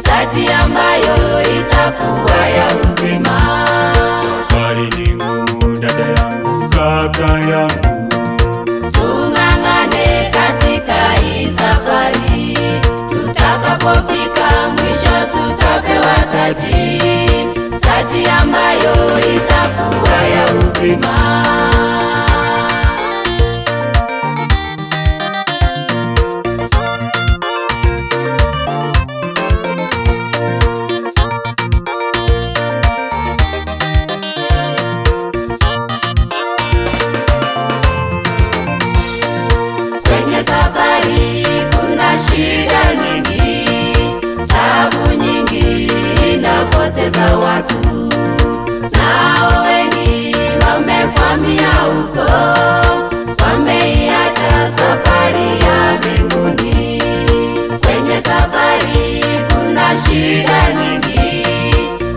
taji ambayo itakuwa ya uzima. Safari ni ngumu dada yangu, kaka yangu, tung'ang'ane katika hii safari. Tutakapofika mwisho tutapewa taji ambayo itakuwa ya uzima. Kwenye safari kuna shida nyingi, tabu nyingi, inapoteza watu, nao wengi wamekwamia huko, wameiacha safari ya mbinguni. Kwenye safari kuna shida nyingi,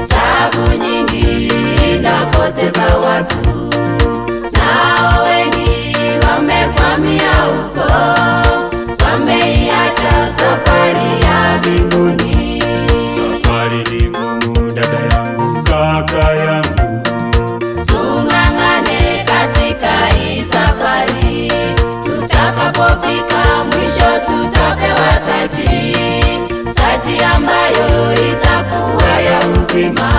tabu nyingi, inapoteza watu, nao wengi wamekwamia huko, wameiacha safari ya mbinguni. safari ni ngumu dada yangu, kaka yangu, tung'ang'ane katika hii safari. Tutakapofika mwisho tutapewa taji ambayo itakuwa ya uzima.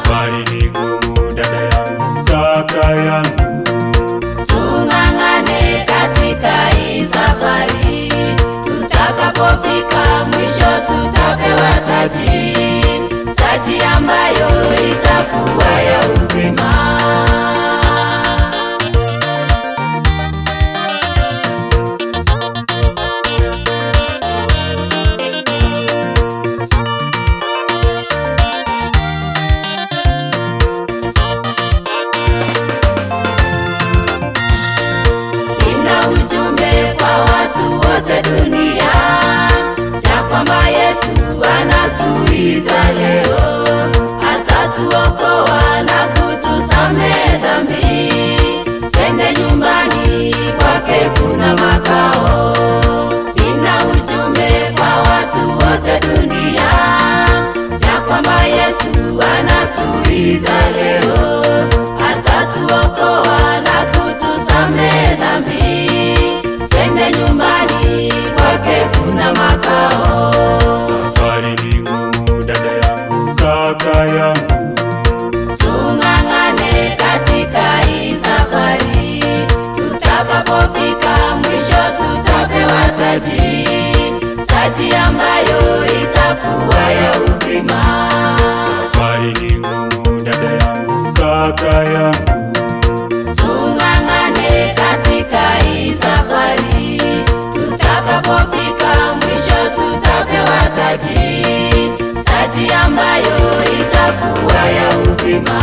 safari ni ngumu dada yangu, kaka yangu, tung'ang'ane katika hii safari. Tutakapofika mwisho tutapewa taji ambayo itakuwa ya uzima. Nina ujumbe kwa watu wote dunia, ya kwamba Yesu anatuita leo, atatuokoa na kutusamehe dhambi. Twende nyumbani kwake, kuna makao. Nina ujumbe kwa watu wote dunia, ya kwamba Yesu anatuita leo, atatuokoa na kutusamehe dhambi. Twende nyumbani kwake, kuna makao. safari ni ngumu dada yangu, kaka yangu, tung'ang'ane katika hii safari. Tutakapofika mwisho tutapewa taji ambayo itakuwa ya uzima. safari ni ngumu dada yangu, kaka yangu, tung'ang'ane katika hii safari. Tutakapofika mwisho tutapewa taji ambayo itakuwa ya uzima.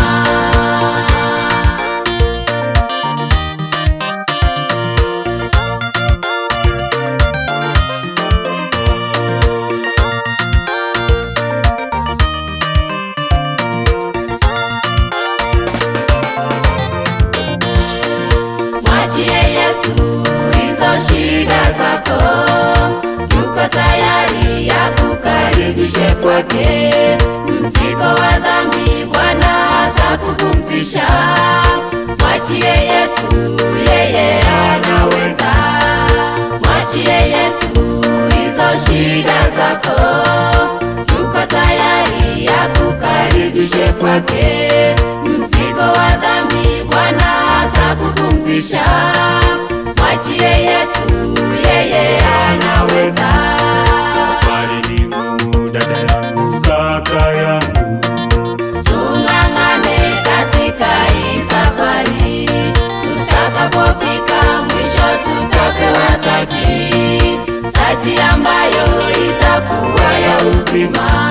Mwachie Yesu hizo shida zako, yuko tayari ya kukaribishe kwake. Mzigo wa dhambi Bwana atakupumzisha. Mwachie Yesu, yeye anaweza. Mwachie Yesu hizo shida zako, yuko tayari ya kukaribishe kwake. Mzigo wa dhambi Bwana atakupumzisha. Mwachie Yesu, yeye anaweza. safari ni ngumu dada yangu, kaka yangu, tung'ang'ane katika hii safari. Tutakapofika mwisho tutapewa taji ambayo itakuwa ya uzima.